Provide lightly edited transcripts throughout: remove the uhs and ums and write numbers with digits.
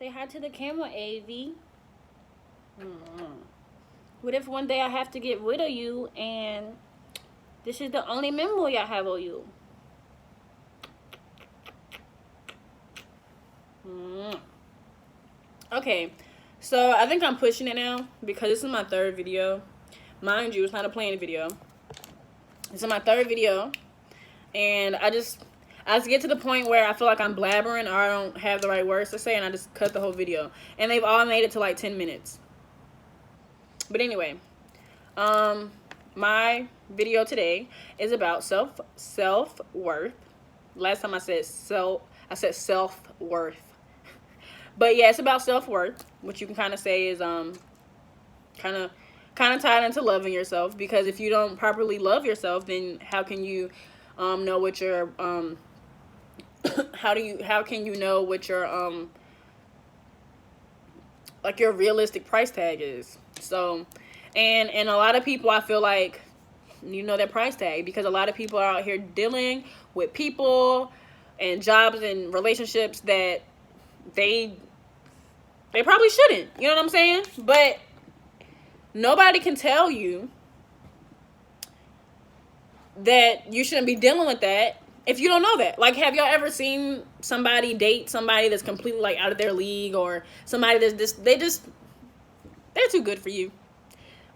Say hi to the camera, AV. What if one day I have to get rid of you and this is the only memory I have of you? Okay, so I think I'm pushing it now because this is my third video. Mind you, it's not a playing video. This is my third video, and I just get to the point where I feel like I'm blabbering or I don't have the right words to say, and I just cut the whole video. And they've all made it to like 10 minutes. But anyway, my video today is about self-worth. Last time I said self-worth. But yeah, it's about self-worth, which you can kind of say is kind of tied into loving yourself, because if you don't properly love yourself, then how can you know what your how can you know what your like your realistic price tag is? So and a lot of people, I feel like, you know, their price tag, because a lot of people are out here dealing with people and jobs and relationships that they probably shouldn't, you know what I'm saying? But nobody can tell you that you shouldn't be dealing with that if you don't know that. Like, have y'all ever seen somebody date somebody that's completely like out of their league, or somebody that's they're too good for you,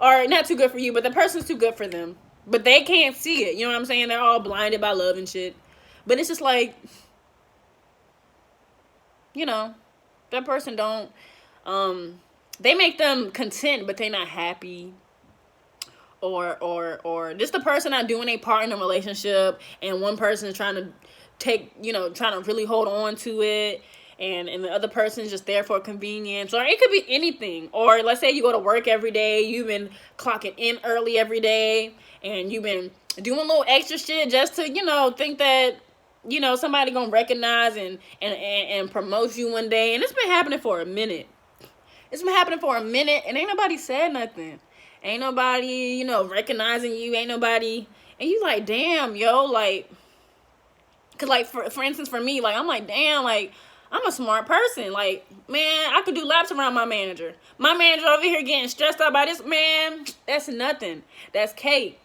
or not too good for you, but the person's too good for them, but they can't see it, you know what I'm saying? They're all blinded by love and shit. But it's just like, you know, that person don't they make them content but they not happy, or just the person not doing a part in a relationship, and one person is trying to trying to really hold on to it, and the other person is just there for convenience. Or it could be anything. Or let's say you go to work every day, you've been clocking in early every day, and you've been doing a little extra shit just to, think that, somebody gonna recognize and promote you one day. And it's been happening for a minute. And ain't nobody said nothing. Ain't nobody, recognizing you. Ain't nobody. And you like, damn, yo, like, because, like, for instance, for me, like, I'm like, damn, like, I'm a smart person. Like, man, I could do laps around my manager. My manager over here getting stressed out by this, man, that's nothing. That's cake.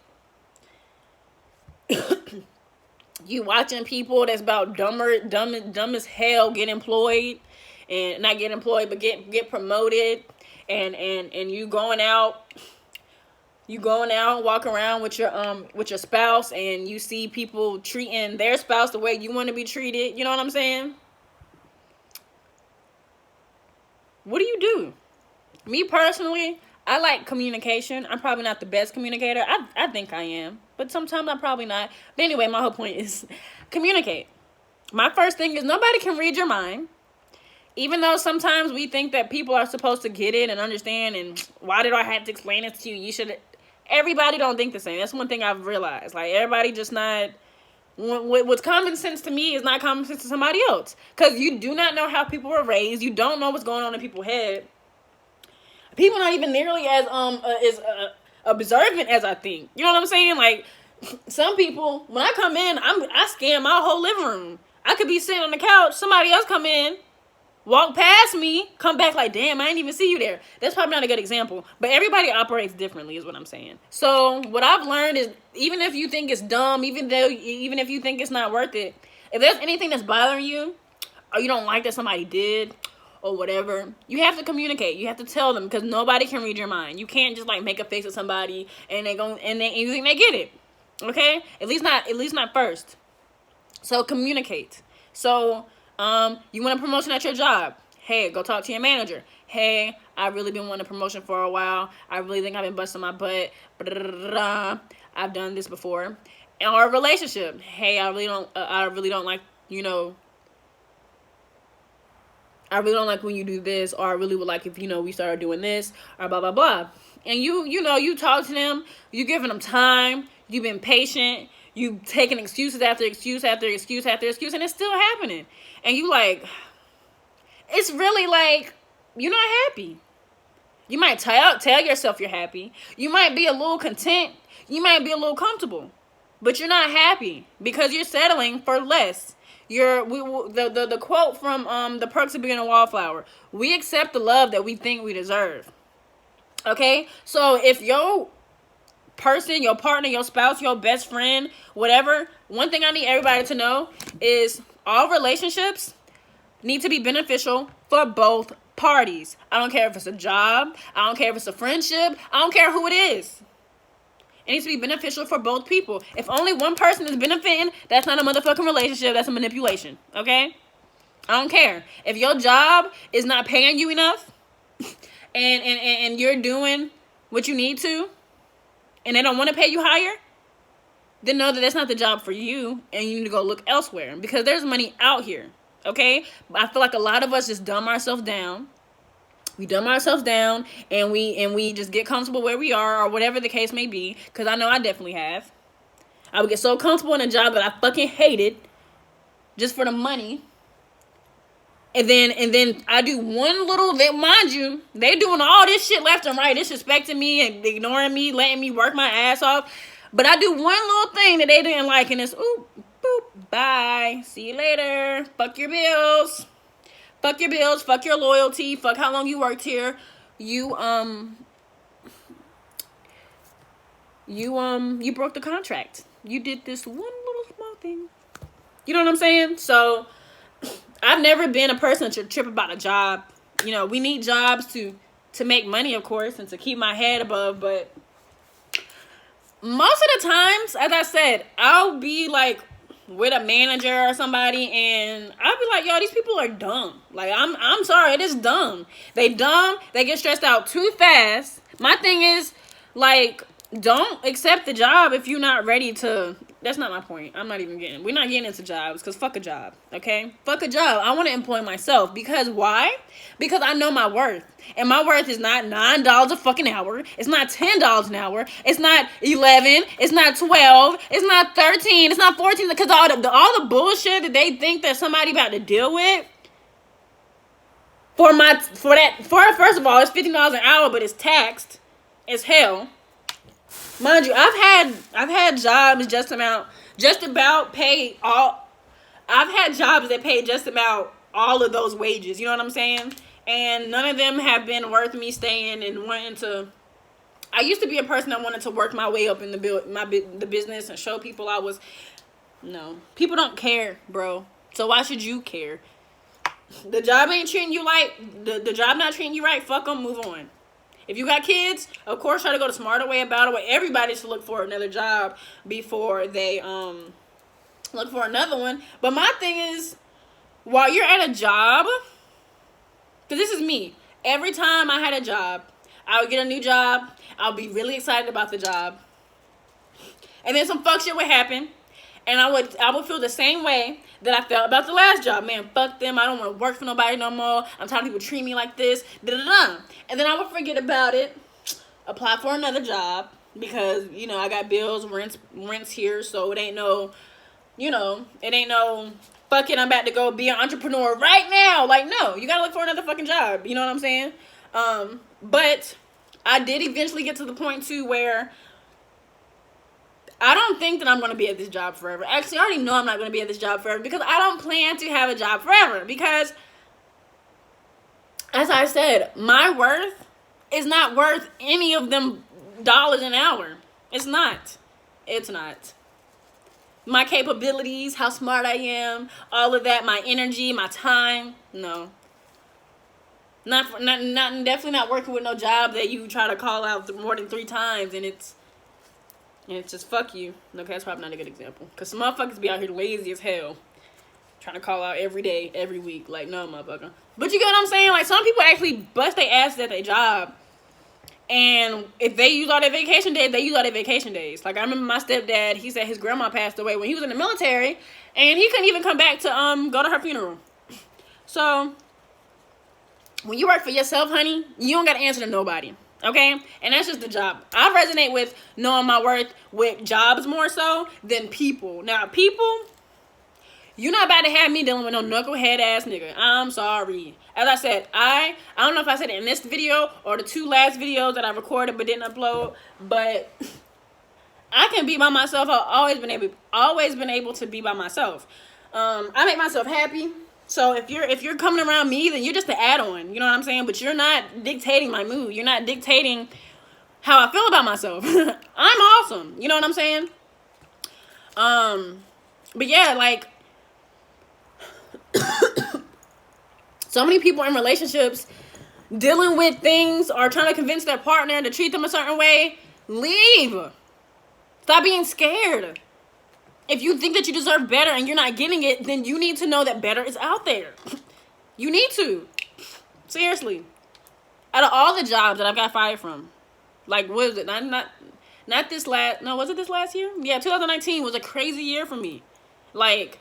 You watching people that's about dumb as hell get employed, and not get employed, but get promoted, and you going out, walk around with your spouse, and you see people treating their spouse the way you want to be treated. You know what I'm saying? What do you do? Me personally, I like communication. I'm probably not the best communicator. I think I am, but sometimes I'm probably not. But anyway, my whole point is communicate. My first thing is, nobody can read your mind. Even though sometimes we think that people are supposed to get it and understand, and why did I have to explain it to you? You should. Everybody don't think the same. That's one thing I've realized. Like, everybody just not. What's common sense to me is not common sense to somebody else. Because you do not know how people were raised. You don't know what's going on in people's head. People not even nearly as observant as I think. You know what I'm saying? Like, some people, when I come in, I scan my whole living room. I could be sitting on the couch, somebody else come in, walk past me, come back like, damn, I didn't even see you there. That's probably not a good example. But everybody operates differently is what I'm saying. So what I've learned is, even if you think it's dumb, even if you think it's not worth it, if there's anything that's bothering you, or you don't like that somebody did, or whatever, you have to communicate. You have to tell them, because nobody can read your mind. You can't just like make a face at somebody and you think they get it. Okay? At least not first. So communicate. So you want a promotion at your job. Hey, go talk to your manager. Hey, I've really been wanting a promotion for a while. I really think I've been busting my butt. I've done this before. Or a relationship. Hey, I really don't like, I really don't like when you do this, or I really would like if, we started doing this, or blah, blah, blah. And you talk to them, you giving them time, you've been patient, you taking excuses after excuse after excuse after excuse, and it's still happening. And you like, it's really like, you're not happy. You might tell yourself you're happy. You might be a little content. You might be a little comfortable. But you're not happy because you're settling for less. the quote from The Perks of Being a Wallflower. We accept the love that we think we deserve. Okay? So if your person, your partner, your spouse, your best friend, whatever, one thing I need everybody to know is all relationships need to be beneficial for both parties. I don't care if it's a job. I don't care if it's a friendship. I don't care who it is. It needs to be beneficial for both people. If only one person is benefiting, that's not a motherfucking relationship. That's a manipulation. Okay? I don't care. If your job is not paying you enough and you're doing what you need to and they don't want to pay you higher, then know that that's not the job for you and you need to go look elsewhere because there's money out here. Okay? I feel like a lot of us just dumb ourselves down. We dumb ourselves down and we just get comfortable where we are or whatever the case may be. Because I know I definitely have. I would get so comfortable in a job that I fucking hated just for the money. And then I do one little, mind you, they doing all this shit left and right, disrespecting me and ignoring me, letting me work my ass off. But I do one little thing that they didn't like and it's, oop, boop, bye, see you later, fuck your bills. Fuck your bills, fuck your loyalty, fuck how long you worked here. You broke the contract. You did this one little small thing. You know what I'm saying? So I've never been a person to trip about a job. You know, we need jobs to make money, of course, and to keep my head above, but most of the times, as I said, I'll be like with a manager or somebody and I'll be like, yo, these people are dumb. Like, I'm sorry, it is dumb. They dumb, they get stressed out too fast. My thing is, like, don't accept the job if you're not ready to. That's not my point. We're not getting into jobs because fuck a job, okay? Fuck a job. I want to employ myself because why? Because I know my worth. And my worth is not $9 a fucking hour. It's not $10 an hour. It's not 11. It's not 12. It's not 13. It's not 14. Because all the bullshit that they think that somebody about to deal with. First of all, it's $15 an hour, but it's taxed as hell. Mind you, I've had jobs just about pay all. I've had jobs that pay just about all of those wages. You know what I'm saying? And none of them have been worth me staying and wanting to. I used to be a person that wanted to work my way up in the business and show people I was. No, people don't care, bro. So why should you care? The job ain't treating you like the job not treating you right. Fuck them. Move on. If you got kids, of course, try to go the smarter way about it. Where everybody should look for another job before they look for another one. But my thing is, while you're at a job, because this is me. Every time I had a job, I would get a new job. I'll be really excited about the job, and then some fuck shit would happen, and I would feel the same way that I felt about the last job. Man, fuck them. I don't want to work for nobody no more. I'm tired of people treating me like this. Da-da-da. And then I would forget about it, apply for another job because, you know, I got bills, rents here, so it ain't no fuck it, I'm about to go be an entrepreneur right now. Like, no, you got to look for another fucking job. You know what I'm saying? But I did eventually get to the point, too, where I don't think that I'm going to be at this job forever. Actually, I already know I'm not going to be at this job forever because I don't plan to have a job forever. Because, as I said, my worth is not worth any of them dollars an hour. It's not. It's not. My capabilities, how smart I am, all of that, my energy, my time, no. Definitely not working with no job that you try to call out more than 3 times and it's just fuck you. Okay, that's probably not a good example. Because some motherfuckers be out here lazy as hell. Trying to call out every day, every week. Like, no, motherfucker. But you get what I'm saying? Like, some people actually bust their asses at their job. And if they use all their vacation days, they use all their vacation days. Like, I remember my stepdad, he said his grandma passed away when he was in the military. And he couldn't even come back to go to her funeral. So, when you work for yourself, honey, you don't got to answer to nobody. Okay? And that's just the job. I resonate with knowing my worth with jobs more so than people. Now, people, you're not about to have me dealing with no knucklehead ass nigga. I'm sorry. As I said, I don't know if I said it in this video or the 2 last videos that I recorded but didn't upload, but I can be by myself. I've always been able to be by myself. I make myself happy. So if you're coming around me, then you're just an add-on. You know what I'm saying? But you're not dictating my mood. You're not dictating how I feel about myself. I'm awesome. You know what I'm saying? But yeah, like so many people in relationships dealing with things or trying to convince their partner to treat them a certain way. Leave. Stop being scared. If you think that you deserve better and you're not getting it, then you need to know that better is out there. You need to. Seriously. Out of all the jobs that I've got fired from, like, what is it? Not this last, no, was it this last year? Yeah, 2019 was a crazy year for me. Like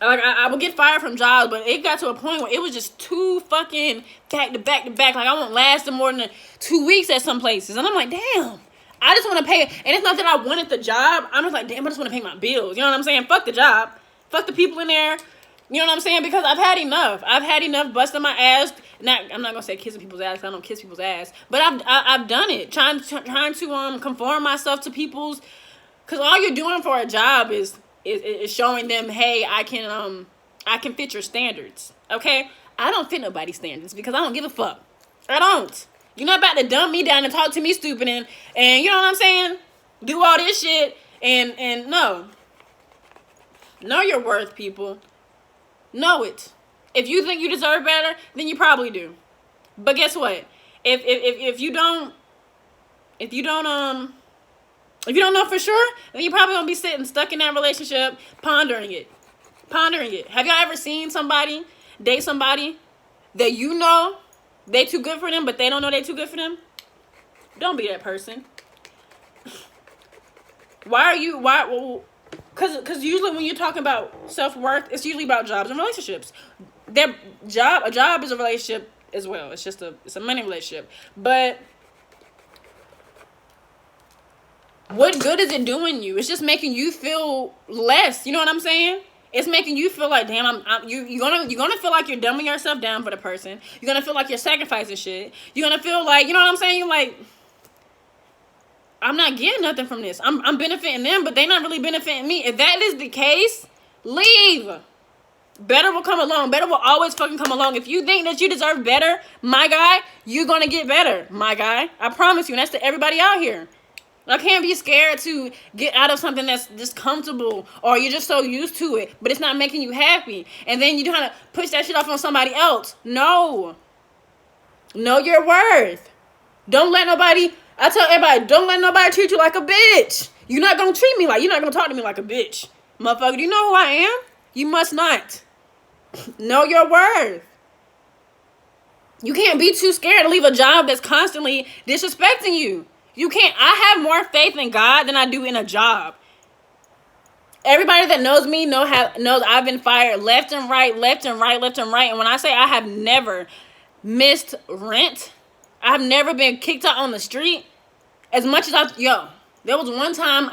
I would get fired from jobs, but it got to a point where it was just too fucking back to back to back. Like, I won't last more than 2 weeks at some places. And I'm like, damn, I just want to pay. And it's not that I wanted the job. I'm just like, damn, I just want to pay my bills. You know what I'm saying? Fuck the job. Fuck the people in there. You know what I'm saying? Because I've had enough. I've had enough busting my ass. I'm not gonna say kissing people's ass, 'cause I don't kiss people's ass. But I've done it. Trying to conform myself to people's. Because all you're doing for a job is showing them, hey, I can fit your standards. Okay? I don't fit nobody's standards because I don't give a fuck. I don't. You're not about to dumb me down and talk to me stupid and you know what I'm saying? Do all this shit and no. Know your worth, people. Know it. If you think you deserve better, then you probably do. But guess what? If you don't know for sure, then you're probably gonna be sitting stuck in that relationship, pondering it. Have y'all ever seen somebody date somebody that you know they too good for them, but they don't know they too good for them? Don't be that person. Because usually when you're talking about self-worth, it's usually about jobs and relationships. A job is a relationship as well. It's a money relationship. But what good is it doing you? It's just making you feel less. You know what I'm saying? It's making you feel like, damn, you're gonna feel like you're dumbing yourself down for the person. You're gonna feel like you're sacrificing shit. You're gonna feel like, you know what I'm saying? You're like, I'm not getting nothing from this. I'm benefiting them, but they're not really benefiting me. If that is the case, leave. Better will come along. Better will always fucking come along. If you think that you deserve better, my guy, you're gonna get better, my guy. I promise you. And that's to everybody out here. I can't be scared to get out of something that's just comfortable or you're just so used to it, but it's not making you happy. And then you trying to push that shit off on somebody else. No. Know your worth. Don't let nobody, I tell everybody, don't let nobody treat you like a bitch. You're not going to you're not going to talk to me like a bitch. Motherfucker, do you know who I am? You must not. Know your worth. You can't be too scared to leave a job that's constantly disrespecting you. You can't. I have more faith in God than I do in a job. Everybody that knows me knows I've been fired left and right. And when I say I have never missed rent, I've never been kicked out on the street. As much as there was one time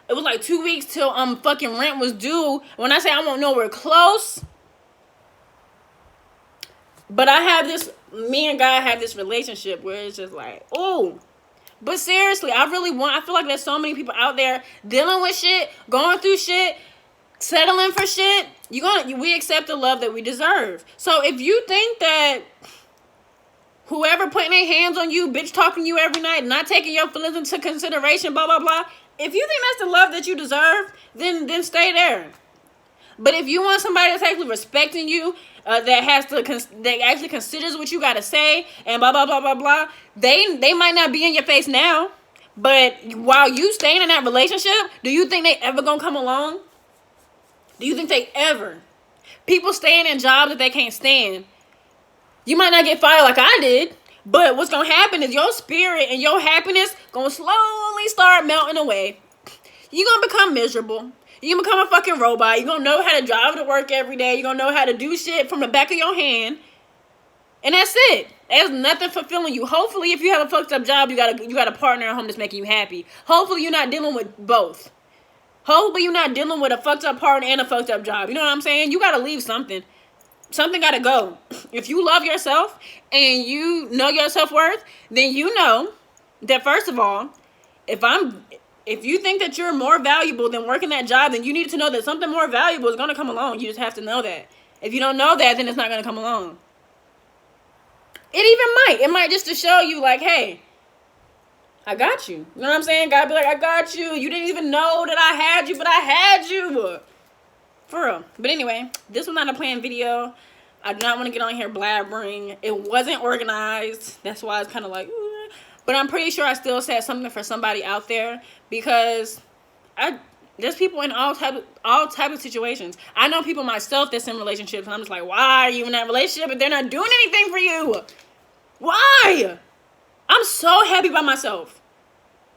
it was like 2 weeks till fucking rent was due. When I say I won't nowhere close. But me and God have this relationship where it's just like, oh. But seriously, I feel like there's so many people out there dealing with shit, going through shit, settling for shit. We accept the love that we deserve. So if you think that whoever putting their hands on you, bitch talking you every night, not taking your feelings into consideration, blah, blah, blah. If you think that's the love that you deserve, then stay there. But if you want somebody that's actually respecting you, that actually considers what you gotta say and blah blah blah blah blah, they might not be in your face now, but while you staying in that relationship, do you think they ever gonna come along? Do you think they ever? People staying in jobs that they can't stand. You might not get fired like I did, but what's gonna happen is your spirit and your happiness gonna slowly start melting away. You're gonna become miserable. You're going to become a fucking robot. You're going to know how to drive to work every day. You're going to know how to do shit from the back of your hand. And that's it. There's nothing fulfilling you. Hopefully, if you have a fucked up job, you got a partner at home that's making you happy. Hopefully, you're not dealing with both. Hopefully, you're not dealing with a fucked up partner and a fucked up job. You know what I'm saying? You got to leave something. Something got to go. If you love yourself and you know your self-worth, then you know that, first of all, if I'm If you think that you're more valuable than working that job, then you need to know that something more valuable is going to come along. You just have to know that. If you don't know that, then it's not going to come along. It even might. It might just to show you, like, hey, I got you. You know what I'm saying? God be like, I got you. You didn't even know that I had you, but I had you. For real. But anyway, this was not a planned video. I do not want to get on here blabbering. It wasn't organized. That's why it's kind of like, but I'm pretty sure I still said something for somebody out there, because there's people in all type of situations. I know people myself that's in relationships, and I'm just like, why are you in that relationship if they're not doing anything for you? Why? I'm so happy by myself.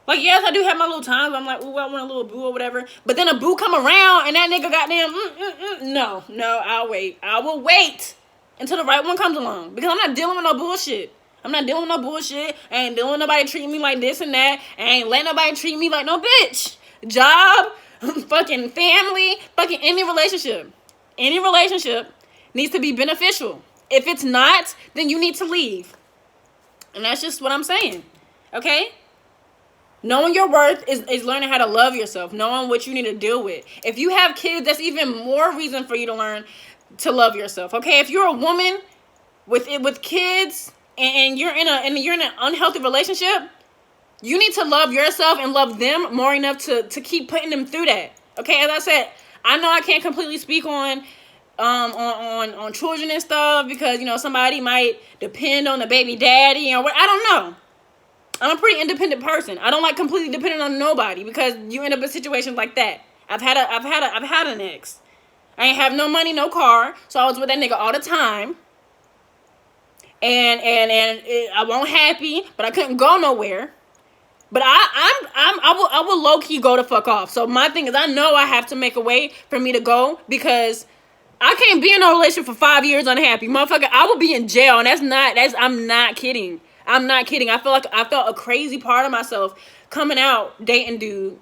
Like, yes, I do have my little times where I'm like, ooh, I want a little boo or whatever. But then a boo come around and that nigga goddamn, no, I'll wait. I will wait until the right one comes along, because I'm not dealing with no bullshit. I'm not dealing with no bullshit. I ain't dealing with nobody treating me like this and that. I ain't letting nobody treat me like no bitch. Job, fucking family, fucking any relationship. Any relationship needs to be beneficial. If it's not, then you need to leave. And that's just what I'm saying. Okay? Knowing your worth is learning how to love yourself. Knowing what you need to deal with. If you have kids, that's even more reason for you to learn to love yourself. Okay? If you're a woman with kids, and you're in an unhealthy relationship, you need to love yourself and love them more enough to keep putting them through that. Okay, as I said, I know I can't completely speak on children and stuff, because somebody might depend on the baby daddy or what. I don't know. I'm a pretty independent person. I don't like completely depending on nobody, because you end up in situations like that. I've had an ex. I ain't have no money, no car, so I was with that nigga all the time. And I wasn't happy, but I couldn't go nowhere. But I will low key go the fuck off. So my thing is, I know I have to make a way for me to go, because I can't be in a relationship for 5 years unhappy, motherfucker. I will be in jail, and I'm not kidding. I'm not kidding. I feel like I felt a crazy part of myself coming out dating dude.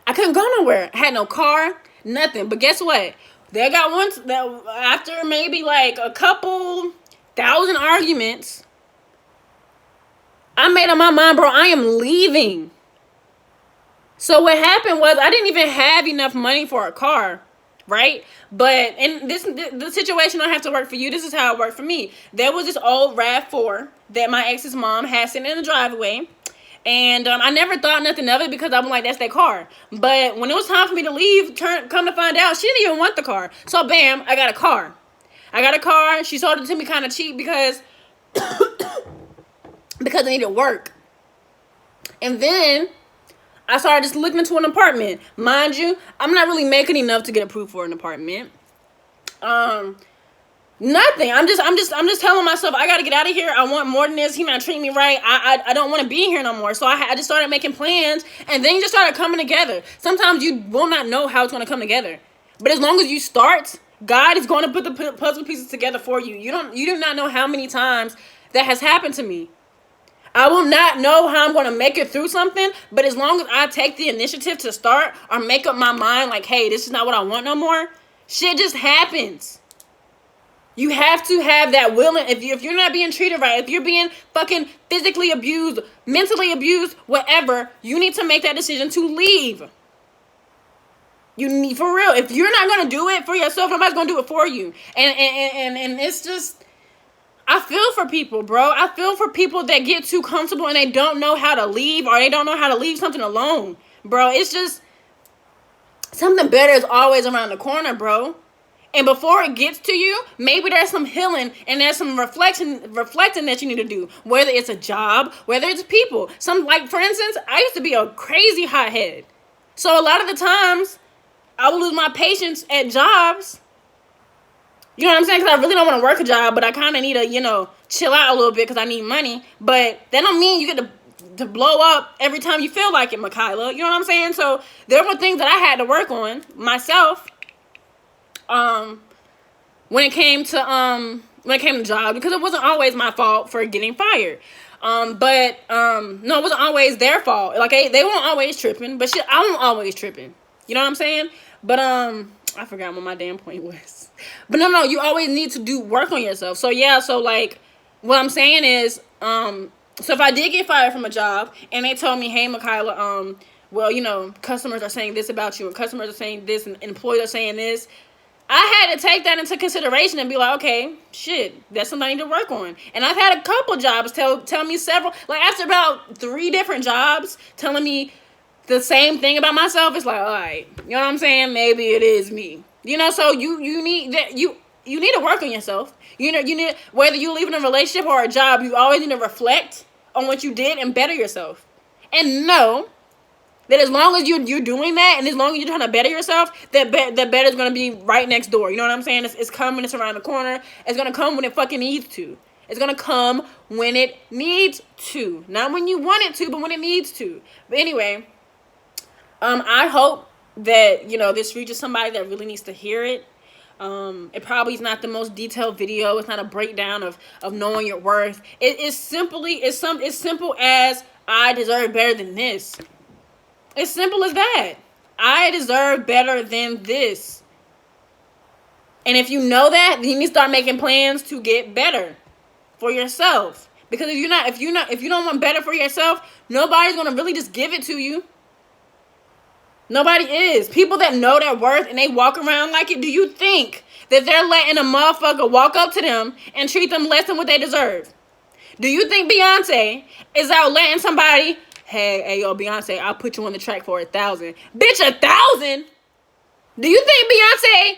I couldn't go nowhere. I had no car, nothing. But guess what? They got one that after maybe like a couple thousand arguments, I made up my mind, bro, I am leaving. So what happened was, I didn't even have enough money for a car, right? But in the situation don't have to work for you. This is how it worked for me. There was this old RAV4 that my ex's mom had sitting in the driveway. And I never thought nothing of it, because I'm like, that's their car. But when it was time for me to leave, come to find out, she didn't even want the car. So bam, I got a car. She sold it to me kind of cheap because I needed work. And then I started just looking into an apartment. Mind you, I'm not really making enough to get approved for an apartment. Nothing. I'm just telling myself, I gotta get out of here. I want more than this. He not treating me right. I don't want to be here no more. So I just started making plans, and then just started coming together. Sometimes you will not know how it's gonna come together, but as long as you start, God is going to put the puzzle pieces together for you. You do not know how many times that has happened to me. I will not know how I'm going to make it through something, but as long as I take the initiative to start or make up my mind like, hey, this is not what I want no more, shit just happens. You have to have that willing. If you're not being treated right, if you're being fucking physically abused, mentally abused, whatever, you need to make that decision to leave. You need, for real. If you're not gonna do it for yourself, nobody's gonna do it for you. And it's just, I feel for people, bro. I feel for people that get too comfortable and they don't know how to leave, or they don't know how to leave something alone, bro. It's just, something better is always around the corner, bro. And before it gets to you, maybe there's some healing and there's some reflecting that you need to do. Whether it's a job, whether it's people. Like, for instance, I used to be a crazy hothead. So a lot of the times, I would lose my patience at jobs. You know what I'm saying? Because I really don't want to work a job, but I kind of need to, chill out a little bit because I need money. But that don't mean you get to blow up every time you feel like it, Makayla. You know what I'm saying? So there were things that I had to work on myself. When it came to job, because it wasn't always my fault for getting fired. No, it wasn't always their fault. Like, they weren't always tripping, but shit, I wasn't always tripping. You know what I'm saying? But, I forgot what my damn point was. But no, you always need to do work on yourself. So yeah, so like, what I'm saying is, So if I did get fired from a job and they told me, hey, Makayla, well, you know, customers are saying this about you, and customers are saying this, and employees are saying this, I had to take that into consideration and be like, okay, shit, that's something I need to work on. And I've had a couple jobs tell me several, like after about 3 different jobs telling me the same thing about myself, it's like, all right, you know what I'm saying? Maybe it is me. You know, so you need that, you need to work on yourself. You know, you need, whether you leave in a relationship or a job, you always need to reflect on what you did and better yourself. And know that as long as you're doing that, and as long as you're trying to better yourself, that better is going to be right next door. You know what I'm saying? It's coming. It's around the corner. It's going to come when it fucking needs to. It's going to come when it needs to. Not when you want it to, but when it needs to. But anyway, I hope that, you know, this reaches somebody that really needs to hear it. It probably is not the most detailed video. It's not a breakdown of knowing your worth. It's simple as, I deserve better than this. It's simple as that. I deserve better than this. And if you know that, then you need to start making plans to get better for yourself. Because if you don't want better for yourself, nobody's gonna really just give it to you. Nobody is. People that know their worth and they walk around like it, do you think that they're letting a motherfucker walk up to them and treat them less than what they deserve? Do you think Beyonce is out letting somebody, hey, yo, Beyonce, I'll put you on the track for 1,000. Bitch, 1,000? Do you think Beyonce,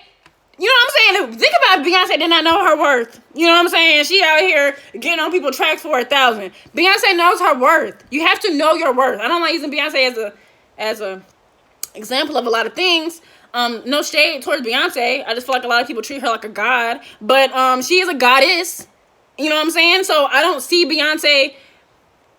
you know what I'm saying? Think about Beyonce did not know her worth. You know what I'm saying? She out here getting on people's tracks for 1,000. Beyonce knows her worth. You have to know your worth. I don't like using Beyonce as a example of a lot of things. No shade towards Beyonce. I just feel like a lot of people treat her like a god. But she is a goddess. You know what I'm saying? So I don't see Beyonce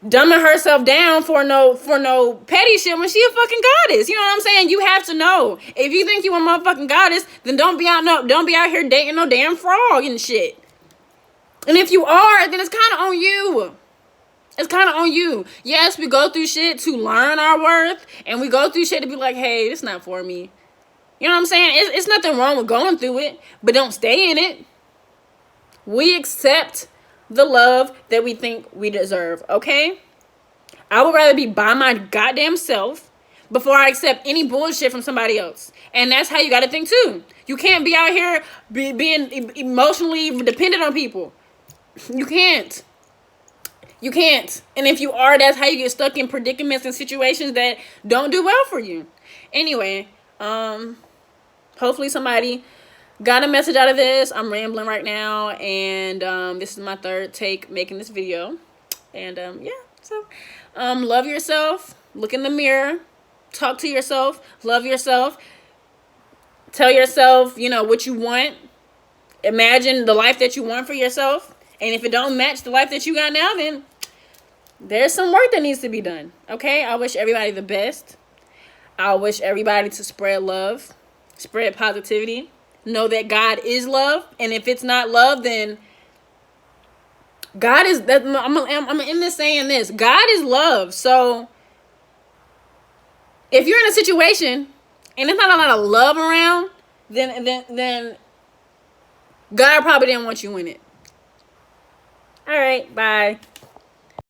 dumbing herself down for no petty shit when she a fucking goddess. You know what I'm saying? You have to know. If you think you a motherfucking goddess, then don't be out here dating no damn frog and shit. And if you are, then it's kind of on you. It's kind of on you. Yes, we go through shit to learn our worth, and we go through shit to be like, hey, it's not for me. You know what I'm saying? It's nothing wrong with going through it, but don't stay in it. We accept the love that we think we deserve, okay? I would rather be by my goddamn self before I accept any bullshit from somebody else. And that's how you got to think too. You can't be out here being emotionally dependent on people. You can't. You can't. And if you are, that's how you get stuck in predicaments and situations that don't do well for you. Anyway, hopefully somebody got a message out of this. I'm rambling right now, and this is my 3rd take making this video. And yeah, so love yourself. Look in the mirror. Talk to yourself. Love yourself. Tell yourself, you know, what you want. Imagine the life that you want for yourself. And if it don't match the life that you got now, then there's some work that needs to be done. Okay? I wish everybody the best. I wish everybody to spread love, spread positivity. Know that God is love. And if it's not love, then God is, I'm in this saying this. God is love. So if you're in a situation and there's not a lot of love around, then God probably didn't want you in it. All right, bye.